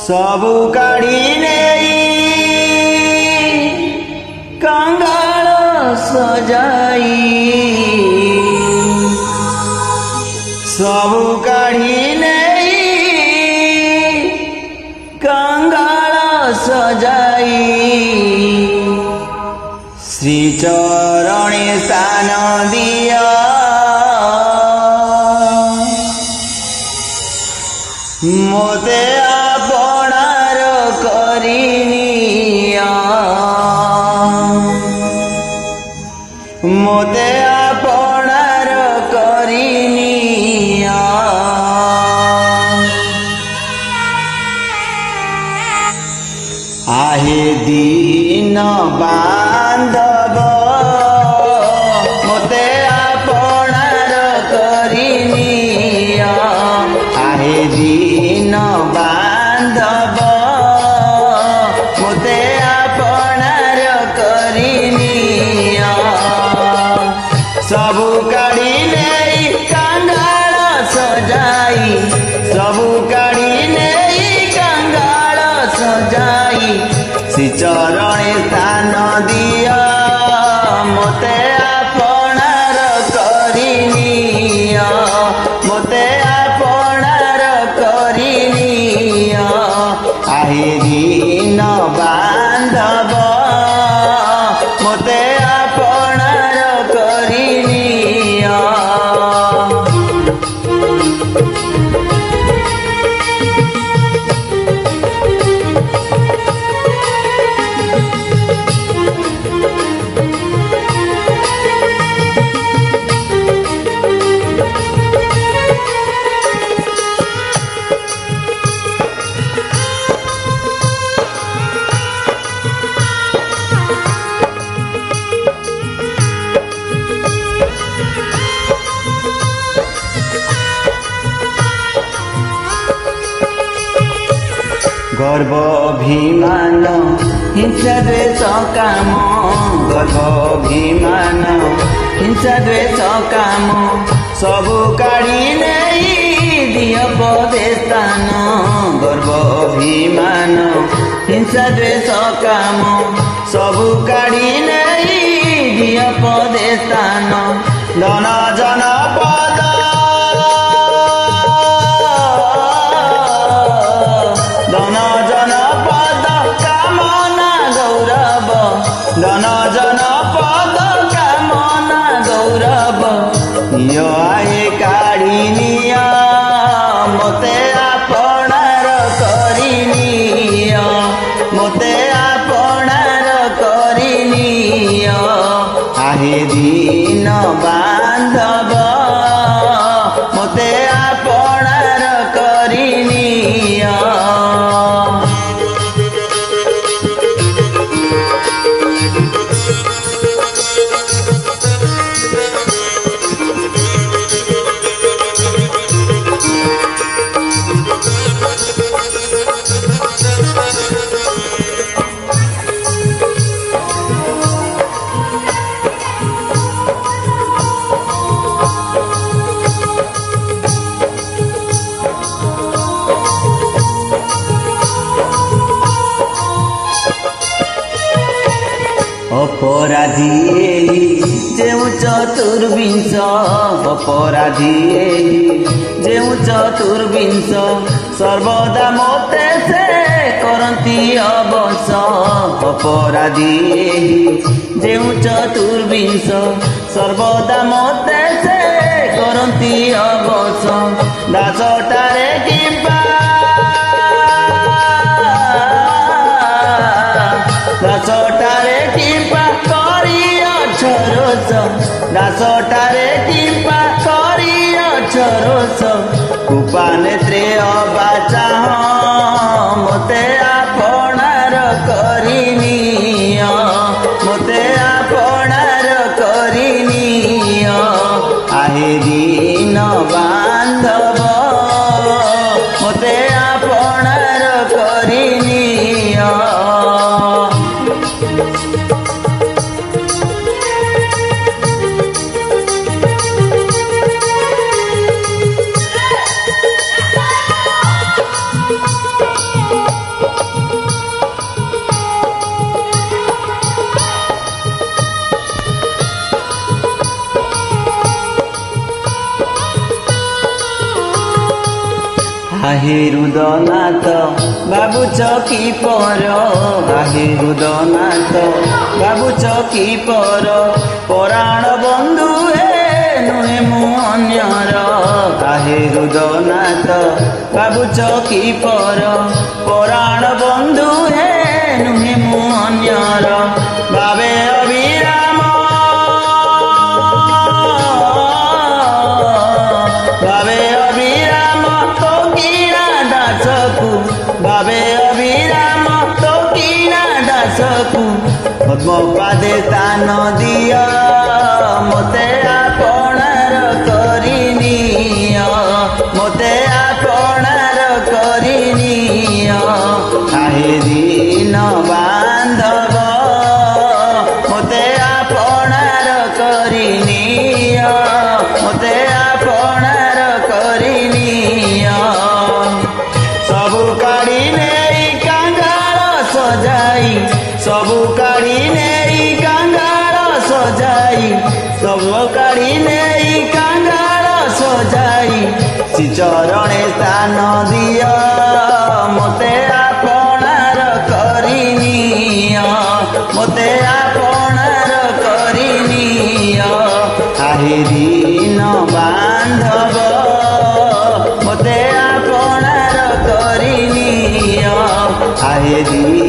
सबु काढ़ी कंगाल सजाई सबु काढ़ी कंगाल सजाई श्री चरणे स्थान दिया मोते आपणार करिनिया मोते आपणार करिनिया आहे दीन बांधव मोते आपणार करिनिया आहे दीन बांधव मोते आपणार करिनिया सबु काढ़ी कंगाल सजाई सबु काढ़ी कंगाल सजाई श्री चरणे स्थान दिया मोते आपणार करिनिया मोते आपणार करिनिया आहे दीन बांधव मोते आपणार करिनिया गर्व अभिमान हिंसा द्वेष काम गर्व अभिमान हिंसा द्वेष काम सबु काढ़ी दिय पदे स्थान गर्व अभिमान हिंसा द्वेष काम सबु काढ़ी दिय पदे स्थान धन जन पद धन जन पद कामना गौरव धन जन पद कामना गौरव यो आए काढ़िनिया मोते आपणार करिनिया मोते आपणार करिनिया आहे दीन बांधव मोते आपणार करिनिया अपराधी जेउ चतुर्विंश अपराधी जेउ चतुर्विंश सर्वदा मोते से करती अवश अपराधी जेउ चतुर्विंश सर्वदा मोते से करती अवश दासटारे किंबा दासटारे किंबा दासटारे किंबा करियछरोस कृपा नेत्रे अबाचा मोते आपणार करिनिया मोते आपणार करिनिया आहे दीन बांधव मोते आपणार करिनिया আহে রুদনাথ ভাবুছ কি পর, আহে রুদনাথ ভাবুছ কি পর, পরাণ বন্ধু হে নুহে মু অন্যর। আহে রুদনাথ ভাবুছ কি পর, পরাণ বন্ধু হে নুহে মু অন্যর। ভাবে অবিরাম ভাবে অবিরাম তো কিনা দাসকু, ভাবে অবিরাম তো কিনা দাসকু, পদ্ম পাদে স্থান দিয় মতে আপনার করি নিয়, মতে আপনার করি নিয়। আহে দীন বান্ধব মতে আপনার করি নিয়, মতে আপনার করি নিয়। সবু কাড়ি নেই কাঙ্গাল সজাই, সবু কাড়ি নেই কাঙ্গাল সজাই, সবু কাড়ি নেই কাঙ্গাল সজাই, শ্রীচরণে স্থান দিয় মতে আপনার করি নিয়, মতে আপনার করি নিয়। আহে দীন বান্ধব মতে আপনার করি নিয়, আহে দীন